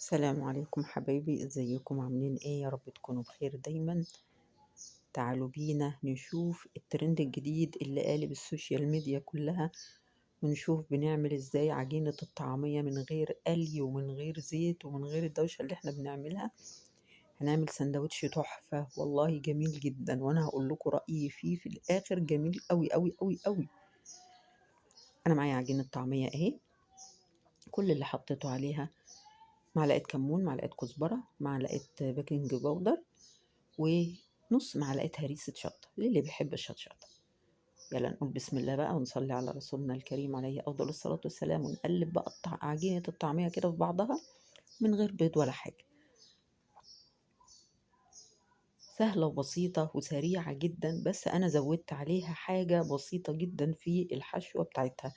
السلام عليكم حبايبي، ازيكم عاملين ايه؟ يا رب تكونوا بخير دايما. تعالوا بينا نشوف الترند الجديد اللي قالب السوشيال ميديا كلها، ونشوف بنعمل ازاي عجينة الطعمية من غير قلي ومن غير زيت ومن غير الدوشة اللي احنا بنعملها. هنعمل سندوتش تحفة والله، جميل جدا، وانا هقول لكم رأيي فيه في الاخر. جميل قوي قوي قوي قوي. انا معايا عجينة طعمية اهي. كل اللي حطيته عليها معلقة كمون، معلقة كزبرة، معلقة بيكنج باودر، ونص معلقة هريسة شطة للي بيحب الشطشطة. يلا نقول بسم الله بقى ونصلي على رسولنا الكريم عليه أفضل الصلاة والسلام، ونقلب بقى عجينة الطعمية كده في بعضها من غير بيض ولا حاجة. سهلة وبسيطة وسريعة جدا، بس أنا زودت عليها حاجة بسيطة جدا في الحشوة بتاعتها.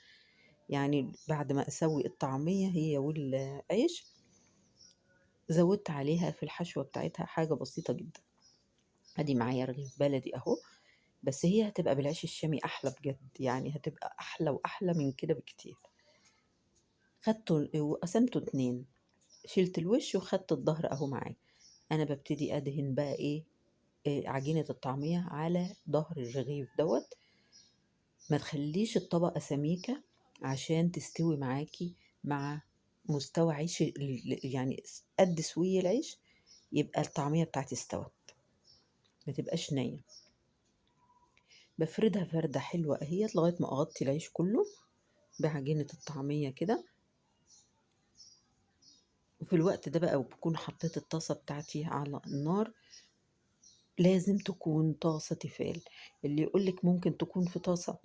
يعني بعد ما أسوي الطعمية هي والعيش، زودت عليها في الحشوة بتاعتها حاجة بسيطة جدا. ادي معايا رغيف بلدي اهو، بس هي هتبقى بالعيش الشامي احلى بجد، يعني هتبقى احلى واحلى من كده بكتير. خدته وقسمته اتنين، شلت الوش وخدت الظهر اهو معايا. انا ببتدي ادهن بقى ايه، عجينة الطعمية على ظهر الرغيف دوت. ما تخليش الطبقة سميكة عشان تستوي معاكي مع مستوى عيش يعني قد سوي العيش، يبقى الطعمية بتاعتي استوت، ما تبقاش نية. بفردها فردة حلوة اهيت لغاية ما اغطي العيش كله بعجينة الطعمية كده. وفي الوقت ده بقى بكون حطيت الطاسة بتاعتي على النار. لازم تكون طاسة تيفال. اللي يقولك ممكن تكون في طاسة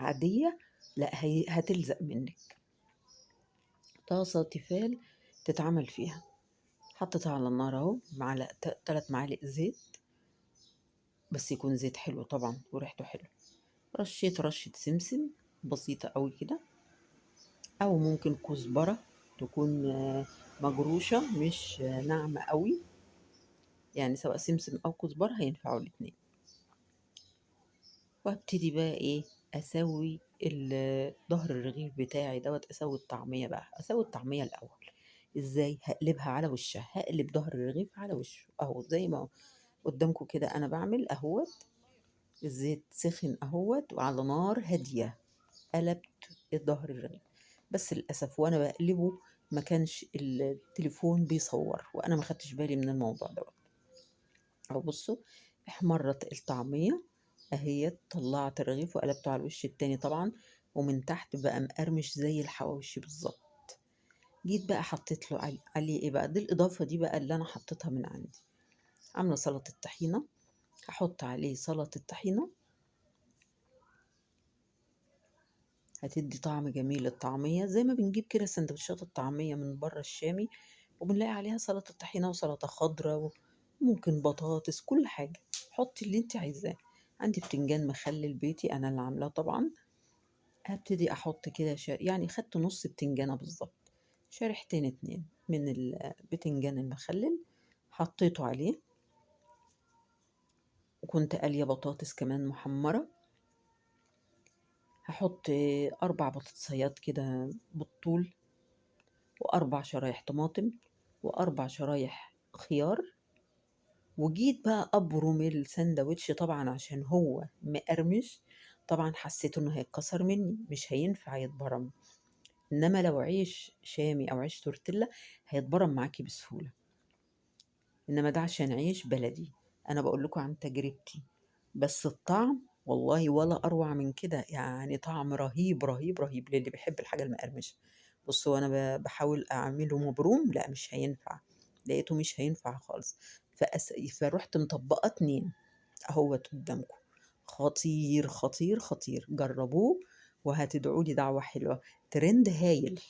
عادية، لا، هي هتلزق منك. طاسة تيفال تتعمل فيها. حطيتها على النار اهو، معلقة 3 معالق زيت، بس يكون زيت حلو طبعا وريحته حلو. رشيت رشة سمسم بسيطة قوي كده، او ممكن كزبرة تكون مجروشة، مش ناعمة قوي، يعني سواء سمسم او كزبرة هينفعوا الاتنين. وابتدي بقى ايه، اسوي ظهر الرغيف بتاعي دوت. اسوي الطعمية بقى، اسوي الطعمية الاول. ازاي؟ هقلبها على وشها، هقلب ظهر الرغيف على وشه اهو زي ما قدامكم كده انا بعمل اهوت. الزيت سخن اهوت وعلى نار هادية. قلبت الظهر الرغيف، بس للاسف وانا بقلبه ما كانش التليفون بيصور، وانا ما خدتش بالي من الموضوع دوت. اهو بصوا، احمرت الطعمية اهي. طلعت الرغيف وقلبته على الوش التاني طبعا، ومن تحت بقى مقرمش زي الحواوشي بالظبط. جيت بقى حطيت له عليه ايه بقى، دي الاضافة دي بقى اللي انا حطيتها من عندي. عاملة سلطة طحينة، هحط عليه سلطة طحينة، هتدي طعم جميل للطعمية. زي ما بنجيب كده سندوتشات الطعمية من بره الشامي، وبنلاقي عليها سلطة طحينة وسلطة خضراء، وممكن بطاطس، كل حاجة. حطي اللي انت عايزاه. عندي بتنجان مخلل بيتي انا اللي عاملاه طبعا. هبتدي احط كده يعني خدت نص بتنجانة بالظبط، شريحتين اتنين من البتنجان المخلل حطيته عليه. وكنت قالية بطاطس كمان محمرة. هحط 4 بطاطسيات كده بالطول، و4 شرايح طماطم، و4 شرايح خيار. وجيت بقى أبرم الساندوتش طبعا عشان هو مقرمش. طبعا حسيت انه هيتكسر مني، مش هينفع يتبرم. انما لو عيش شامي او عيش تورتيلا هيتبرم معاكي بسهولة. انما ده عشان عيش بلدي، انا بقول لكم عن تجربتي. بس الطعم والله ولا اروع من كده، يعني طعم رهيب رهيب رهيب للي بيحب الحاجة المقرمشة. بصوا انا بحاول اعمله مبروم، لا مش هينفع. لقيته مش هينفع خالص. فروحت مطبقة 2 اهوت قدامكم. خطير خطير خطير، جربوه وهتدعوا لي دعوة حلوة. ترند هايل.